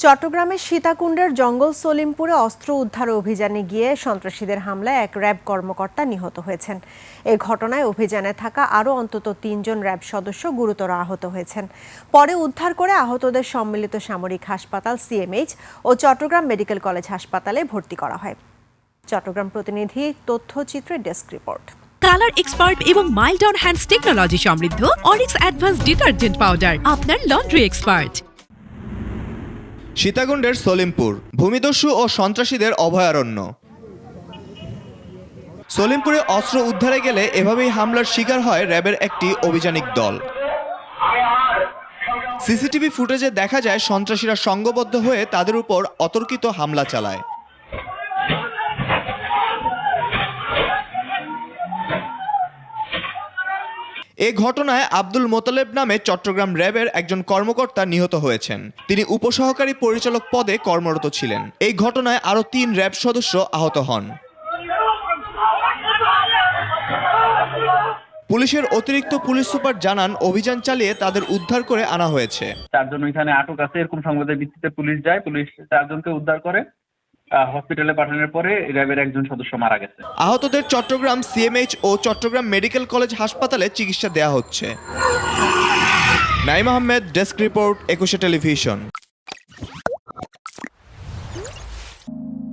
চট্টগ্রামের সীতাকুণ্ডের জঙ্গল সলিমপুরে অস্ত্র উদ্ধার অভিযানে গিয়ে সন্ত্রাসীদের হামলায় এক র্যাব কর্মকর্তা নিহত হয়েছেন। এই ঘটনায় অভিযানে থাকা আরও অন্তত ৩ জন র্যাব সদস্য গুরুতর আহত হয়েছেন। পরে উদ্ধার করে আহতদের সম্মিলিত সামরিক হাসপাতাল সিএমএইচ ও চট্টগ্রাম মেডিকেল কলেজ হাসপাতালে ভর্তি করা হয়। চট্টগ্রাম প্রতিনিধি তথ্যচিত্রের ডেস্ক রিপোর্ট। কালার এক্সপার্ট এবং মাইল্ড অন হ্যান্ডস টেকনোলজি সমৃদ্ধ অরিক্স অ্যাডভান্স ডিটারজেন্ট পাউডার আপনার লন্ড্রি এক্সপার্ট। সীতাকুণ্ডের সলিমপুর ভূমিদস্যু ও সন্ত্রাসীদের অভয়ারণ্য। সলিমপুরে অস্ত্র উদ্ধারে গেলে এভাবেই হামলার শিকার হয় র্যাবের একটি অভিযানিক দল। সিসিটিভি ফুটেজে দেখা যায় সন্ত্রাসীরা সংঘবদ্ধ হয়ে তাদের উপর অতর্কিত হামলা চালায়। এ ঘটনায় আব্দুল মোতালেব নামে চট্টগ্রাম র্যাবের একজন কর্মকর্তা নিহত হয়েছেন। তিনি উপসহকারী পরিচালক পদে কর্মরত ছিলেন। এই ঘটনায় আরও ৩ র্যাব সদস্য আহত হন। পুলিশের অতিরিক্ত পুলিশ সুপার জানান, অভিযান চালিয়ে তাদের উদ্ধার করে আনা হয়েছে। 4 জন এখানে আটক আছে, এরকম সংবাদের ভিত্তিতে পুলিশ যায়। পুলিশ 4 জনকে উদ্ধার করে হসপিটালে পাঠানোর পরে র্যাবের একজন সদস্য মারা গেছে। আহতদের চট্টগ্রাম সিএমএইচ ও চট্টগ্রাম মেডিকেল কলেজ হাসপাতালে চিকিৎসা দেওয়া হচ্ছে। Naim Ahmed, desk report, 21 television.